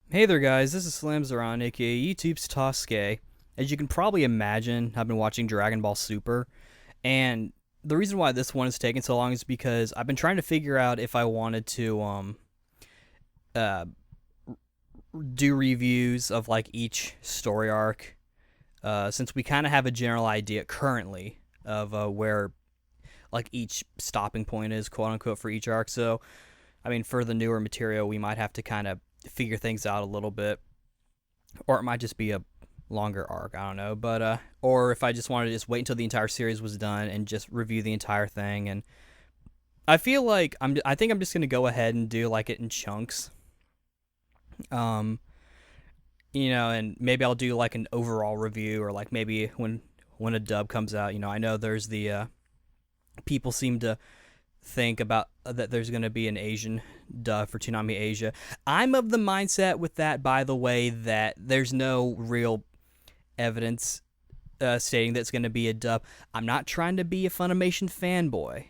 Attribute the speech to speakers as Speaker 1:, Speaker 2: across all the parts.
Speaker 1: Hey there, guys. This is Slamzaron, aka YouTube's Tasuke. As you can probably imagine, I've been watching Dragon Ball Super, and the reason why this one has taken so long is because I've been trying to figure out if I wanted to uh do reviews of like each story arc, since we kind of have a general idea currently of where like each stopping point is, quote unquote, for each arc. So, I mean, for the newer material, we might have to kind of figure things out a little bit, or it might just be a longer arc. I don't know, but or if I just wanted to just wait until the entire series was done and just review the entire thing. And I feel like I think I'm just gonna go ahead and do like it in chunks. Um, and maybe I'll do like an overall review, or like maybe when a dub comes out. I know there's the people seem to think about that there's going to be an Asian dub for Toonami Asia. I'm of the mindset with that, by the way, that there's no real evidence stating that it's going to be a dub. I'm not trying to be a Funimation fanboy.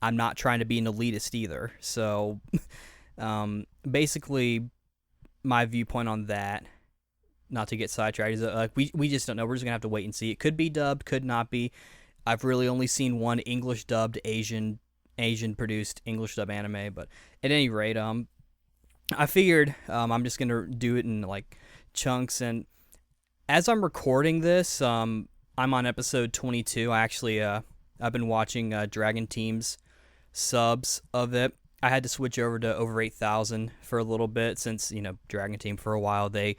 Speaker 1: I'm not trying to be an elitist either. So, basically, my viewpoint on that, not to get sidetracked, is that, like we just don't know. We're just gonna have to wait and see. It could be dubbed, could not be. I've really only seen one English dubbed Asian produced English dub anime, but at any rate, I figured I'm just gonna do it in like chunks. And as I'm recording this, I'm on episode 22. I've been watching Dragon Team's subs of it. I had to switch over to over 8,000 for a little bit since Dragon Team for a while they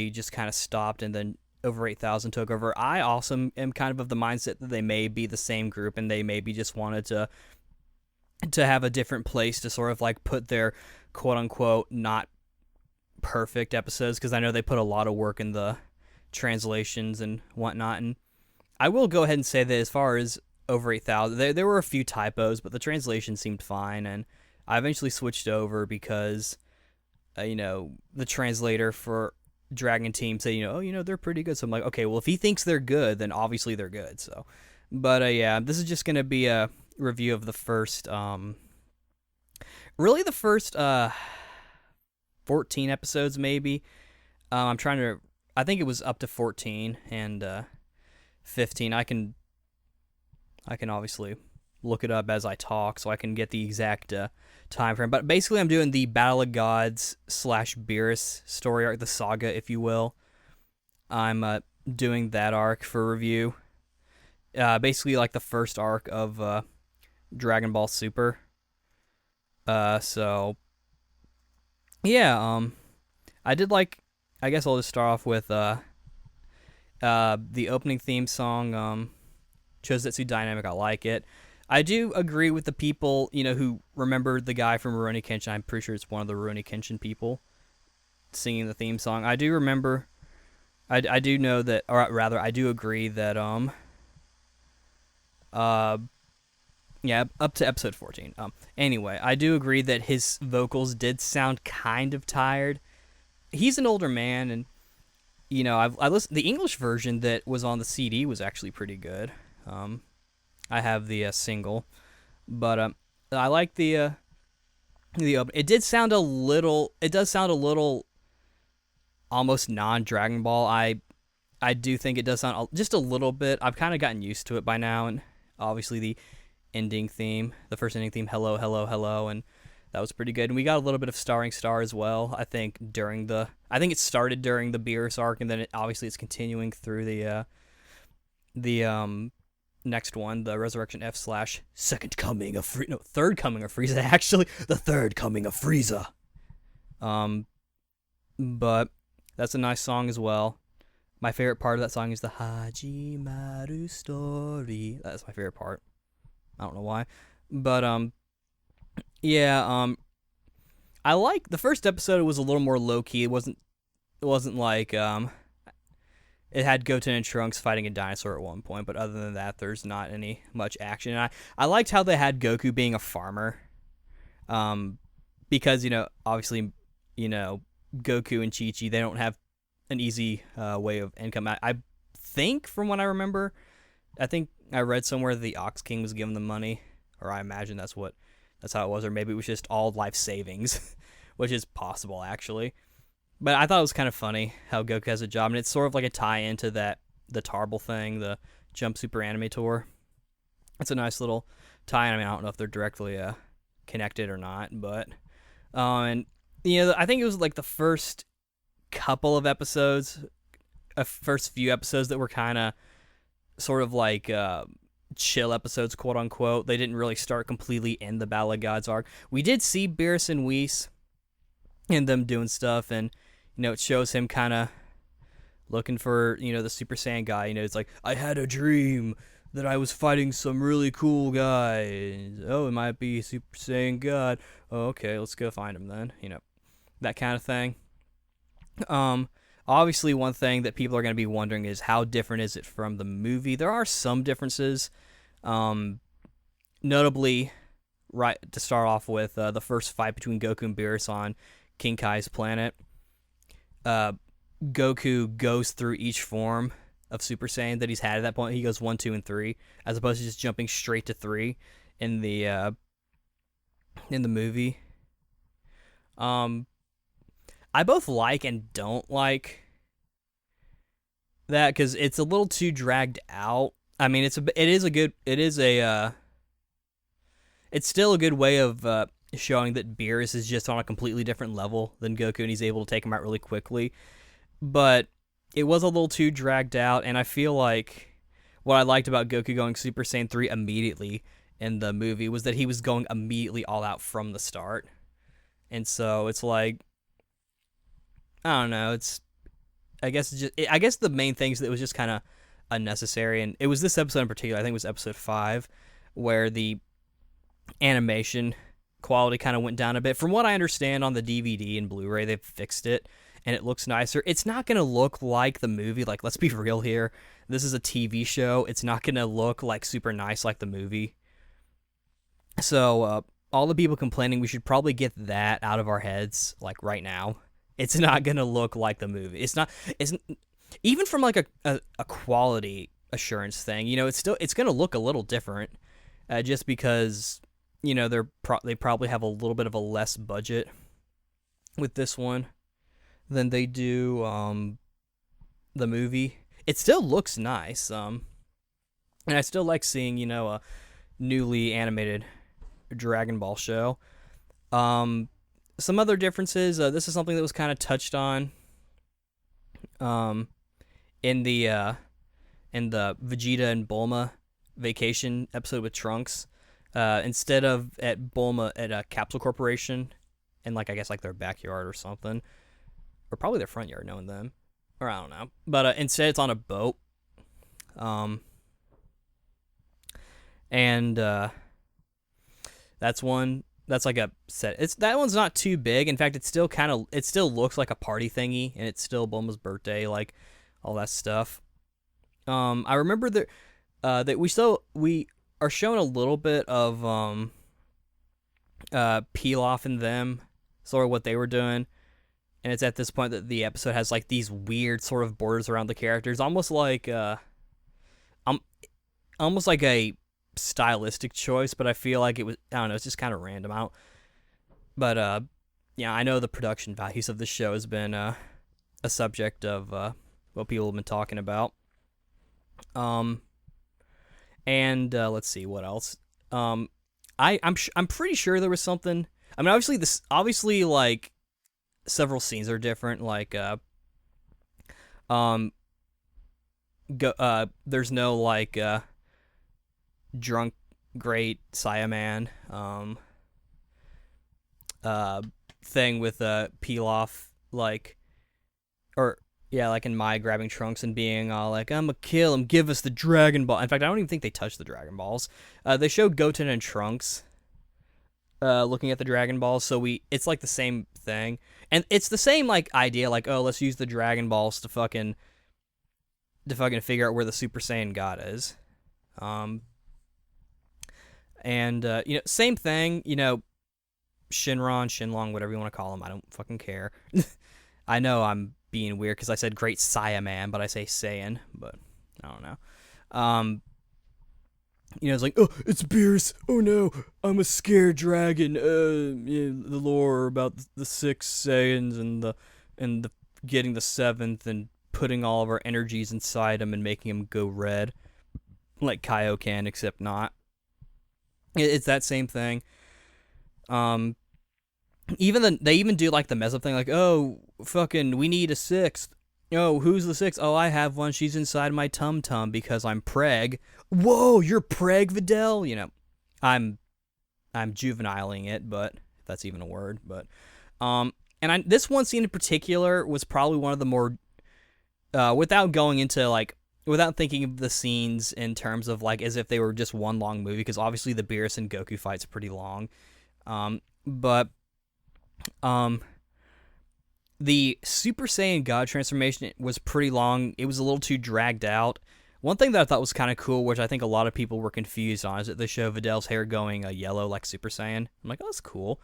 Speaker 1: just kind of stopped, and then over 8,000 took over. I also am kind of the mindset that they may be the same group, and they maybe just wanted to have a different place to sort of like put their quote unquote not perfect episodes, because I know they put a lot of work in the translations and whatnot. And I will go ahead and say that as far as over 8,000, there were a few typos, but the translation seemed fine, and I eventually switched over because the translator for Dragon Team say, they're pretty good. So I'm like, okay, well, if he thinks they're good, then obviously they're good. So, but yeah, this is just gonna be a review of the first, really the first 14 episodes, maybe. I'm trying to, I think it was up to 14 and 15. I can obviously look it up as I talk, so I can get the exact time frame. But basically, I'm doing the Battle of Gods / Beerus story arc, the saga, if you will. I'm doing that arc for review. Basically, like the first arc of Dragon Ball Super. So yeah, I did like. I guess I'll just start off with the opening theme song. Chosetsu Dynamic. I like it. I do agree with the people, who remember the guy from Rurouni Kenshin. I'm pretty sure it's one of the Rurouni Kenshin people singing the theme song. I do remember. I do know that, or rather, I do agree that yeah, up to episode 14. Anyway, I do agree that his vocals did sound kind of tired. He's an older man, and I listened. The English version that was on the CD was actually pretty good. I have the single, but I like the open. It did sound a little. It does sound a little almost non-Dragon Ball. I do think it does sound just a little bit. I've kind of gotten used to it by now, and obviously the ending theme, the first ending theme, hello, hello, hello, and that was pretty good. And we got a little bit of Starring Star as well. I think it started during the Beerus arc, and then obviously it's continuing through the next one, the Resurrection F / Second Coming of Third Coming of Frieza. Actually, the Third Coming of Frieza. But that's a nice song as well. My favorite part of that song is the Hajimaru story. That's my favorite part. I don't know why, but yeah, I like the first episode. It was a little more low key. It wasn't like it had Goten and Trunks fighting a dinosaur at one point, but other than that, there's not any much action. And I liked how they had Goku being a farmer, because obviously Goku and Chi Chi, they don't have an easy way of income. I think from what I remember, I think I read somewhere that the Ox King was giving them money, or I imagine that's how it was, or maybe it was just all life savings, which is possible actually. But I thought it was kind of funny how Goku has a job, and it's sort of like a tie into the Tarble thing, the Jump Super Anime Tour. It's a nice little tie-in. I mean, I don't know if they're directly connected or not, but and I think it was like the first couple of episodes, first few episodes that were kind of sort of like chill episodes, quote unquote. They didn't really start completely in the Battle of Gods arc. We did see Beerus and Whis and them doing stuff, and it shows him kind of looking for the Super Saiyan guy. It's like, I had a dream that I was fighting some really cool guy. Oh, it might be Super Saiyan God. Oh, okay, let's go find him then. That kind of thing. Obviously, one thing that people are going to be wondering is how different is it from the movie? There are some differences. Notably, right to start off with, the first fight between Goku and Beerus on King Kai's planet. Goku goes through each form of Super Saiyan that he's had at that point. He goes 1, 2, and 3, as opposed to just jumping straight to 3 in the movie. I both like and don't like that because it's a little too dragged out. I mean, it's still a good way of showing that Beerus is just on a completely different level than Goku, and he's able to take him out really quickly. But it was a little too dragged out, and I feel like what I liked about Goku going Super Saiyan 3 immediately in the movie was that he was going immediately all out from the start. And so it's like, I don't know, I guess the main thing is that it was just kind of unnecessary, and it was this episode in particular, I think it was episode 5, where the animation quality kind of went down a bit. From what I understand on the DVD and Blu-ray, they've fixed it, and it looks nicer. It's not going to look like the movie. Like, let's be real here. This is a TV show. It's not going to look like super nice like the movie. So, all the people complaining, we should probably get that out of our heads, like, right now. It's not going to look like the movie. It's even from, like, a quality assurance thing, it's going to look a little different, just because, they probably have a little bit of a less budget with this one than they do the movie. It still looks nice, and I still like seeing a newly animated Dragon Ball show. Some other differences. This is something that was kind of touched on in the Vegeta and Bulma vacation episode with Trunks. Instead of at Bulma at a Capsule Corporation, in I guess their backyard or something, or probably their front yard, knowing them, or I don't know. But instead, it's on a boat. And that's one. That's like a set. That one's not too big. In fact, it still looks like a party thingy, and it's still Bulma's birthday, like all that stuff. I remember that we are shown a little bit of Pilaf and them, sort of what they were doing. And it's at this point that the episode has like these weird sort of borders around the characters, almost like a stylistic choice, but I feel like it was, I don't know, it's just kind of random out. But yeah, I know the production values of this show has been a subject of what people have been talking about. And let's see what else. I'm pretty sure there was something. I mean, obviously like several scenes are different. Like there's no like drunk great Saiyaman thing with Pilaf, like, or yeah, like in Mai grabbing Trunks and being all like, I'm gonna kill him, give us the Dragon Ball. In fact, I don't even think they touched the Dragon Balls. They showed Goten and Trunks looking at the Dragon Balls, so it's like the same thing. And it's the same like idea, like, oh, let's use the Dragon Balls to fucking figure out where the Super Saiyan God is. And same thing, Shenlong, whatever you want to call him, I don't fucking care. I know I'm being weird because I said Great Saiyaman, but I say Saiyan, but I don't know. It's like, oh, it's Beerus. Oh no, I'm a scared dragon. The lore about the six Saiyans and the getting the seventh and putting all of our energies inside him and making him go red, like Kaioken, except not. It's that same thing. Um, they even do like the mess up thing, like, oh, fucking, we need a sixth. Oh, who's the sixth? Oh, I have one. She's inside my tum tum because I'm preg. Whoa, you're preg, Videl. I'm juveniling it, but if that's even a word. But this one scene in particular was probably one of the more without going into like without thinking of the scenes in terms of like as if they were just one long movie, because obviously the Beerus and Goku fight's pretty long. But the Super Saiyan God transformation was pretty long. It was a little too dragged out. One thing that I thought was kind of cool, which I think a lot of people were confused on, is that they show Videl's hair going yellow like Super Saiyan. I'm like, oh, that's cool.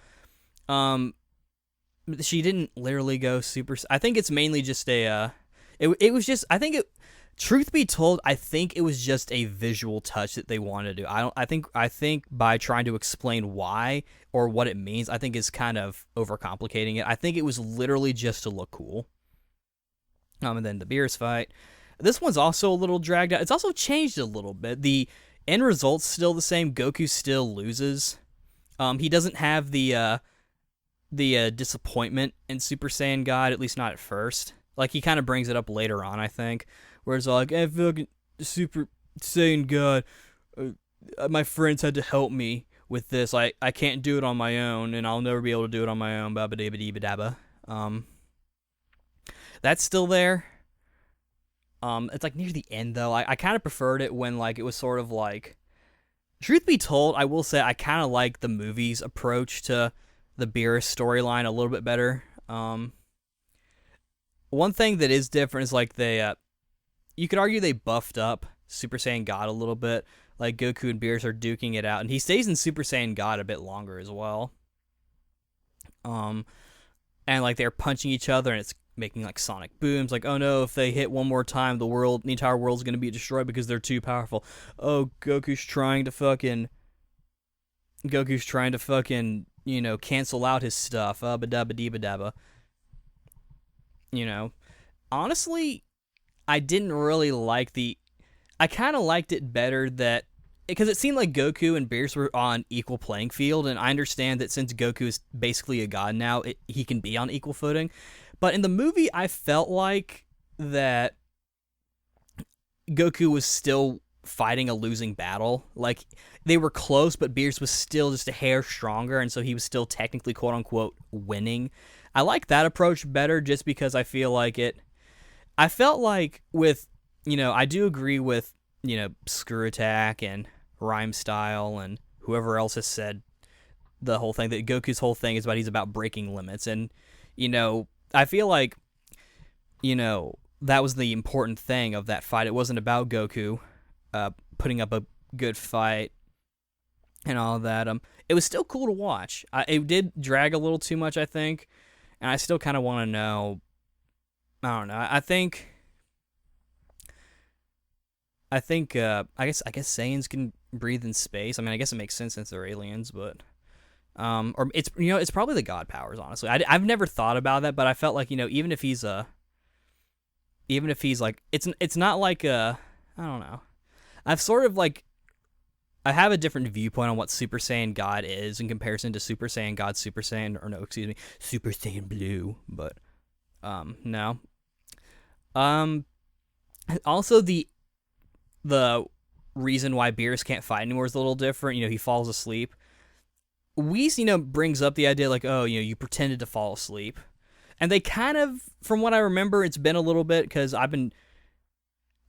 Speaker 1: She didn't literally go Super. I think it's mainly just a. It was just. I think it. Truth be told, I think it was just a visual touch that they wanted to do. I think by trying to explain why or what it means, I think is kind of overcomplicating it. I think it was literally just to look cool. And then the Beerus fight. This one's also a little dragged out. It's also changed a little bit. The end result's still the same. Goku still loses. He doesn't have the disappointment in Super Saiyan God, at least not at first. Like, he kind of brings it up later on, I think. Where it's like, hey, fucking Super Saiyan God, my friends had to help me with this. I can't do it on my own, and I'll never be able to do it on my own. Babba-dabba-dabba. That's still there. It's like near the end, though. I kind of preferred it when like it was sort of like... Truth be told, I will say I kind of like the movie's approach to the Beerus storyline a little bit better. One thing that is different is like they... you could argue they buffed up Super Saiyan God a little bit. Like, Goku and Beerus are duking it out. And he stays in Super Saiyan God a bit longer as well. And, like, they're punching each other, and it's making, like, sonic booms. Like, oh, no, if they hit one more time, the entire world's going to be destroyed because they're too powerful. Oh, Goku's trying to fucking, cancel out his stuff. Ba-dabba-dee-ba-dabba. Honestly... I didn't really like I kind of liked it better that... Because it seemed like Goku and Beerus were on equal playing field, and I understand that since Goku is basically a god now, he can be on equal footing. But in the movie, I felt like that Goku was still fighting a losing battle. Like, they were close, but Beerus was still just a hair stronger, and so he was still technically, quote-unquote, winning. I like that approach better just because I feel like it... I felt like with, I do agree with, Screw Attack and Rhyme Style and whoever else has said the whole thing, that Goku's whole thing is he's about breaking limits. And, I feel like, that was the important thing of that fight. It wasn't about Goku putting up a good fight and all of that. It was still cool to watch. It did drag a little too much, I think, and I still kind of want to know. I don't know. I guess Saiyans can breathe in space. I mean, I guess it makes sense since they're aliens, but or it's probably the god powers. Honestly, I've never thought about that, but I felt like even if he's like, it's not like I don't know. I've sort of like I have a different viewpoint on what Super Saiyan God is in comparison to Super Saiyan God, Super Saiyan Super Saiyan Blue, but no. Also the reason why Beerus can't fight anymore is a little different. He falls asleep. Whis, brings up the idea like, oh, you pretended to fall asleep. And they kind of, from what I remember, it's been a little bit because I've been,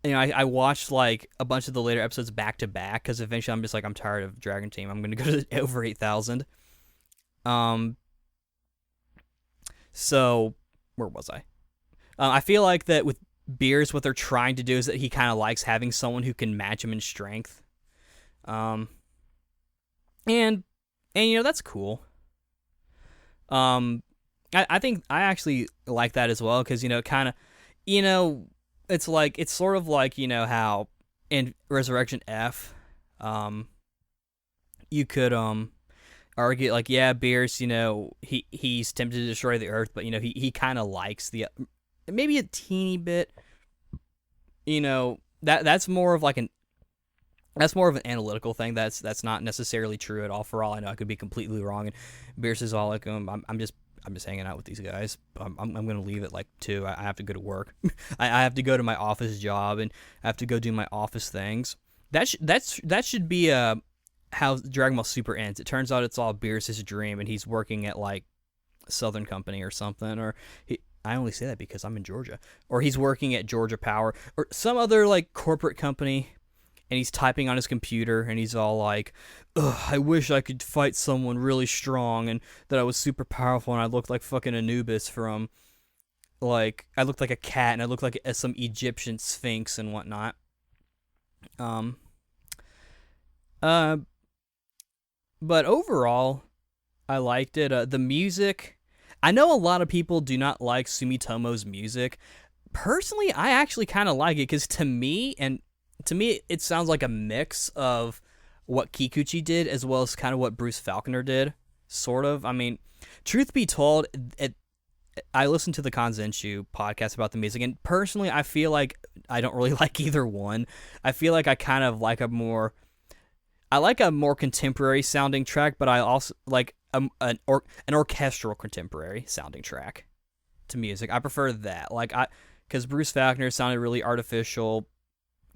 Speaker 1: I watched like a bunch of the later episodes back to back because eventually I'm just like, I'm tired of Dragon Team. I'm going to go to over 8,000. So, where was I? I feel like that with Beerus, what they're trying to do is that he kind of likes having someone who can match him in strength. And that's cool. I think I actually like that as well because kind of, it's sort of like how in Resurrection F, Um, you could argue like, yeah, Beerus, he's tempted to destroy the Earth, but he kind of likes the maybe a teeny bit. That's more of like an that's more of an analytical thing. That's not necessarily true at all. For all I know, I could be completely wrong. And Beerus is all like, I'm just hanging out with these guys. I'm gonna leave at like 2. I have to go to work. I have to go to my office job, and I have to go do my office things. That should be how Dragon Ball Super ends. It turns out it's all Beerus' dream, and he's working at like Southern Company or something. I only say that because I'm in Georgia. Or he's working at Georgia Power or some other like corporate company, and he's typing on his computer, and he's all like, ugh, I wish I could fight someone really strong and that I was super powerful and I looked like fucking Anubis from, like, I looked like a cat and I looked like some Egyptian sphinx and whatnot. Um, uh, but overall, I liked it. The music, I know a lot of people do not like Sumitomo's music. Personally, I actually kind of like it because to me, it sounds like a mix of what Kikuchi did as well as kind of what Bruce Falconer did, sort of. I mean, truth be told, I listened to the Kanzenshu podcast about the music, and personally, I feel like I don't really like either one. I feel like I kind of like I like a more contemporary sounding track, but I also like an orchestral contemporary sounding track to music. I prefer that, because Bruce Falconer sounded really artificial.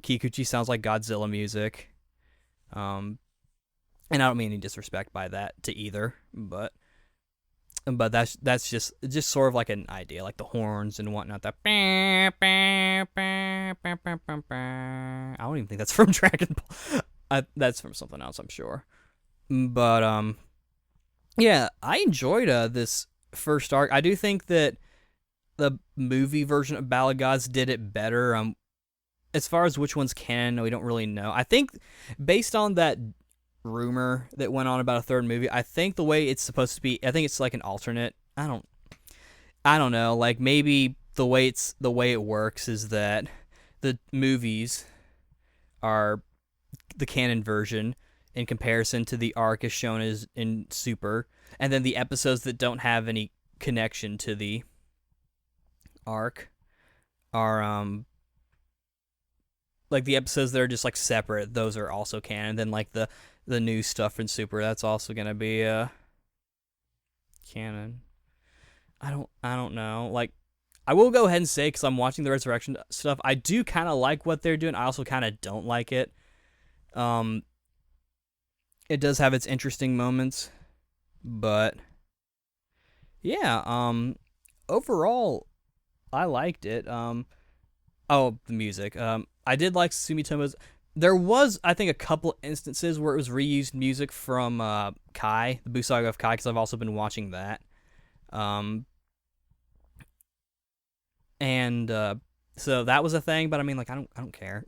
Speaker 1: Kikuchi sounds like Godzilla music. And I don't mean any disrespect by that to either, but that's just sort of like an idea, like the horns and whatnot. That I don't even think that's from Dragon Ball. That's from something else, I'm sure. But yeah, I enjoyed this first arc. I do think that the movie version of Ballad Gods did it better. As far as which one's canon, we don't really know. I think based on that rumor that went on about a third movie, I think the way it's supposed to be, I think it's like an alternate. I don't know. Like maybe the way it works is that the movies are the canon version in comparison to the arc as shown as in Super, and then the episodes that don't have any connection to the arc are like the episodes that are just like separate, those are also canon. Then like the new stuff in Super, that's also gonna be canon. I don't know. Like, I will go ahead and say, because I'm watching the Resurrection stuff, I do kind of like what they're doing. I also kind of don't like it. It does have its interesting moments, but yeah. Overall, I liked it. Oh, the music. I did like Sumitomo's. There was, I think, a couple instances where it was reused music from Kai, the Buu Saga of Kai, because I've also been watching that. And so that was a thing, but I mean, like, I don't care.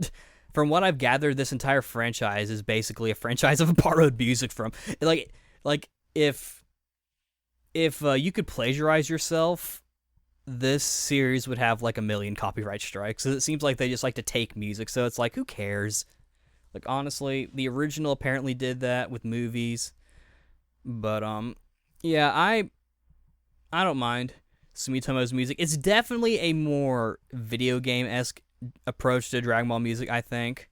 Speaker 1: From what I've gathered, this entire franchise is basically a franchise of borrowed music from, like if you could plagiarize yourself, this series would have like 1 million copyright strikes. It seems like they just like to take music, so it's like, who cares? Like, honestly, the original apparently did that with movies, but yeah, I don't mind Sumitomo's music. It's definitely a more video game-esque approach to Dragon Ball music, I think.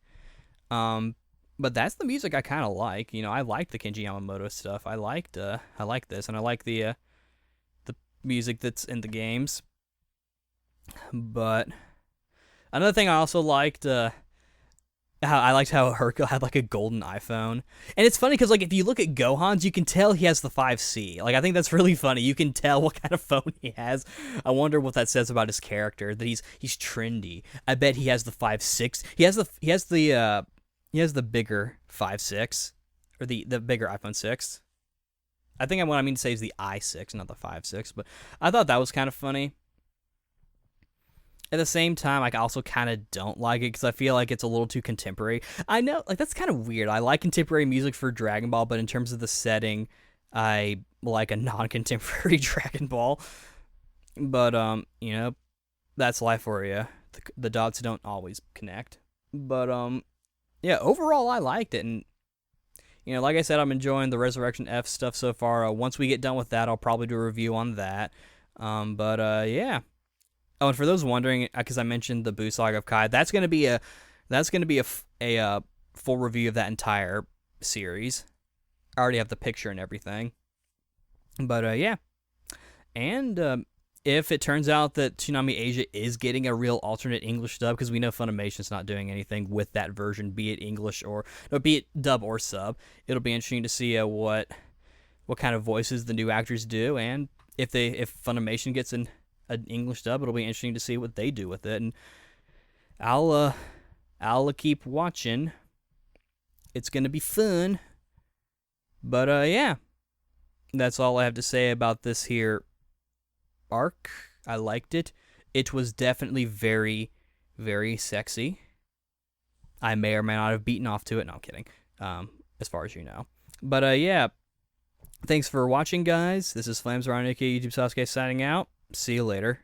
Speaker 1: But that's the music I kind of like. I liked the Kenji Yamamoto stuff. I like this, and I like the music that's in the games. But another thing I also liked, how Hercule had like a golden iPhone. And it's funny because, like, if you look at Gohan's, you can tell he has the 5C. Like, I think that's really funny. You can tell what kind of phone he has. I wonder what that says about his character, that he's trendy. I bet he has the 5.6. He has the bigger 5.6, or the bigger iPhone 6. I think what I mean to say is the i6, not the 5.6, but I thought that was kind of funny. At the same time, I also kind of don't like it because I feel like it's a little too contemporary. I know, like, that's kind of weird. I like contemporary music for Dragon Ball, but in terms of the setting, I like a non-contemporary Dragon Ball. But, that's life for you. The dots don't always connect. But, yeah, overall, I liked it, and like I said, I'm enjoying the Resurrection F stuff so far. Once we get done with that, I'll probably do a review on that. Yeah. Oh, and for those wondering, because I mentioned the Buu Saga of Kai, that's gonna be a full review of that entire series. I already have the picture and everything. But yeah, and if it turns out that Toonami Asia is getting a real alternate English dub, because we know Funimation's not doing anything with that version, be it English or no, be it dub or sub, it'll be interesting to see what kind of voices the new actors do, and if Funimation gets an English dub, it'll be interesting to see what they do with it, and I'll keep watching. It's gonna be fun. But yeah, that's all I have to say about this here arc. I liked it. It was definitely very, very sexy. I may or may not have beaten off to it. No, I'm kidding. As far as you know. But yeah, thanks for watching, guys. This is Flames Around, aka YouTube Sasuke, signing out. See you later.